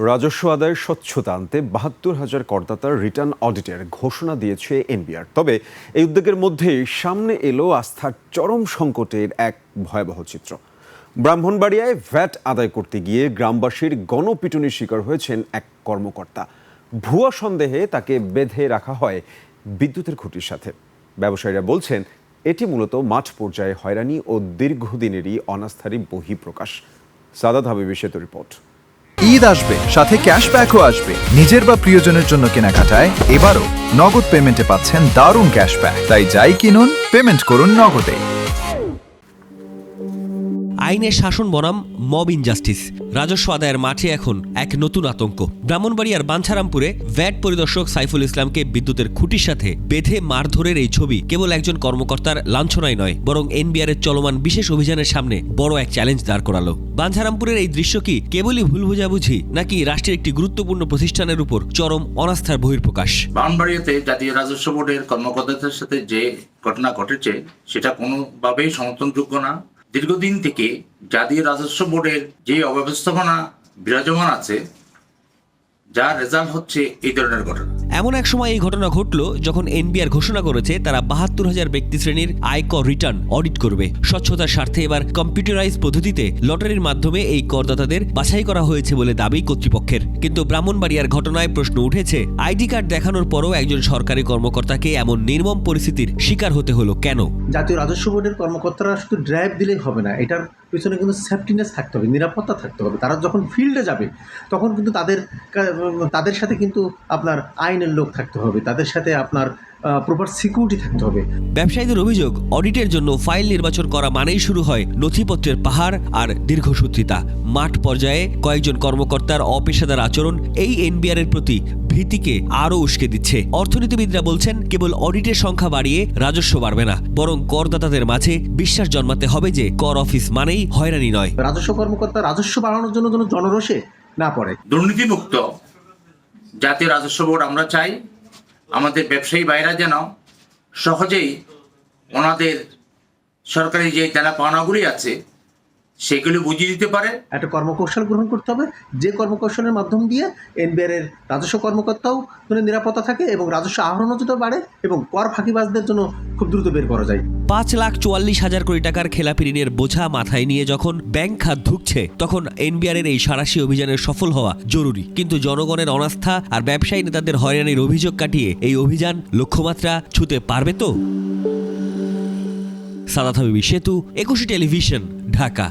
রাজস্ব আদায়ের স্বচ্ছতা আনতে ৭২,০০০ করদাতার রিটার্ন অডিটের ঘোষণা দিয়েছে এনবিআর। তবে এই উদ্যোগের মধ্যেই সামনে এলো আস্থার চরম সংকটের এক ভয়াবহ চিত্র। ব্রাহ্মণবাড়িয়ায় ভ্যাট আদায় করতে গিয়ে গ্রামবাসীর গণপিটুনির শিকার হয়েছেন এক কর্মকর্তা। ভুয়া সন্দেহে তাকে বেঁধে রাখা হয় বিদ্যুতের খুঁটির সাথে। ব্যবসায়ীরা বলছেন এটি মূলত মাঠ পর্যায়ে হয়রানি ও দীর্ঘদিনেরই অনাস্থারই বহিঃপ্রকাশ। সাদাত হাবিবি সেতু রিপোর্ট। ঈদ আসবে, সাথে ক্যাশব্যাকও আসবে। নিজের বা প্রিয়জনের জন্য কেনাকাটায় এবারও নগদ পেমেন্টে পাচ্ছেন দারুণ ক্যাশব্যাক। তাই যাই কিনুন, পেমেন্ট করুন নগদে। আইনের শাসন বনাম মব ইনজাস্টিস। রাজস্ব আদায়ের মাঠে এখন এক নতুন আতঙ্ক। ব্রাহ্মণবাড়িয়ার বাঞ্ছারামপুরে ভ্যাট পরিদর্শক সাইফুল ইসলামকে বিদ্যুতের খুঁটির সাথে বেঁধে মারধরের এই ছবি কেবল একজন কর্মকর্তার লাঞ্ছনাই নয়, বরং এনবিআর এর চলমান বিশেষ অভিযানের সামনে বড় এক চ্যালেঞ্জ দাঁড় করালো। বাঞ্ছারামপুরের এই দৃশ্য কি কেবলই ভুল বোঝাবুঝি, নাকি রাষ্ট্রের একটি গুরুত্বপূর্ণ প্রতিষ্ঠানের উপর চরম অনাস্থার বহিঃপ্রকাশ? ব্রাহ্মণবাড়িয়াতে জাতীয় রাজস্ব বোর্ডের কর্মকর্তাদের সাথে যে ঘটনা ঘটেছে সেটা কোনোভাবেই সমর্থনযোগ্য না। দীর্ঘদিন থেকে জাতীয় রাজস্ব বোর্ডের যে অব্যবস্থাপনা বিরাজমান আছে, যার রেজাল্ট হচ্ছে এই ধরনের ঘটনা। এমন এক সময় এই ঘটনা ঘটল যখন এনবিআর ঘোষণা করেছে তারা ৭২,০০০ ব্যক্তি শ্রেণীর আয়কর রিটার্ন অডিট করবে। স্বচ্ছতার স্বার্থে এবার কম্পিউটারাইজ পদ্ধতিতে লটারির মাধ্যমে এই করদাতাদের বাছাই করা হয়েছে বলে দাবি কর্তৃপক্ষের। কিন্তু ব্রাহ্মণবাড়িয়ার ঘটনায় প্রশ্ন উঠেছে, আইডি কার্ড দেখানোর পরও একজন সরকারি কর্মকর্তাকে এমন নির্মম পরিস্থিতির শিকার হতে হলো কেন? জাতীয় রাজস্ব বোর্ডের কর্মকর্তারা শুধু ড্রাইভ দিলেই হবে না, এটার পেছনে কিন্তু সেফটিনেস থাকতে হবে, নিরাপত্তা থাকতে হবে। তারা যখন ফিল্ডে যাবে তখন কিন্তু তাদের সাথে কিন্তু আপনার আইনের লোক থাকতে হবে, তাদের সাথে আপনার প্রপার সিকিউরিটি থাকতে হবে। ব্যবসায়ীদের অভিযোগ, অডিটের জন্য ফাইল নির্বাচন করা মানেই শুরু হয় নথিপত্রের পাহাড় আর দীর্ঘসূত্রিতা। মাঠ পর্যায়ে কয়েকজন কর্মকর্তার অপেশাদার আচরণ এই এনবিআর এর প্রতি ভীতিকে আরও উস্কে দিচ্ছে। অর্থনীতিবিদরা বলছেন কেবল অডিটের সংখ্যা বাড়িয়ে রাজস্ব বাড়বে না, বরং করদাতাদের মাঝে বিশ্বাস জন্মাতে হবে যে কর অফিস মানেই হয়রানি নয়। রাজস্ব কর্মকর্তা রাজস্ব বাড়ানোর জন্য যেন জনরোষে না পড়ে। দুর্নীতিমুক্ত জাতীয় রাজস্ব বোর্ড আমরা চাই। আমাদের ব্যবসায়ী ভাইরা যেন সহজেই ওনাদের সরকারি যে দেনা পাওনাগুলি আছে সেগুলো বুঝিয়ে দিতে পারে। একটা কর্মকৌশল গ্রহণ করতে হবে, যে কর্মকৌশলের মাধ্যম দিয়ে এনবিআর এর রাজস্ব কর্মকর্তাও নিরাপত্তা থাকে এবং রাজস্ব আহরণও যত বাড়ে এবং কর ফাঁকিবাজদের জন্য খুব দ্রুত বের করা যায়। ৫,৪৪,০০০ কোটি টাকার খেলাপি ঋণের বোঝা মাথায় নিয়ে যখন ব্যাংক খাত ধুঁকছে, তখন এনবিআর এর এই সাঁড়াশি অভিযানের সফল হওয়া জরুরি। কিন্তু জনগণের অনাস্থা আর ব্যবসায়ী নেতাদের হয়রানির অভিযোগ কাটিয়ে এই অভিযান লক্ষ্যমাত্রা ছুঁতে পারবে তো? সাদাত হাবিবি সেতু, ২১ টেলিভিশন, ঢাকা।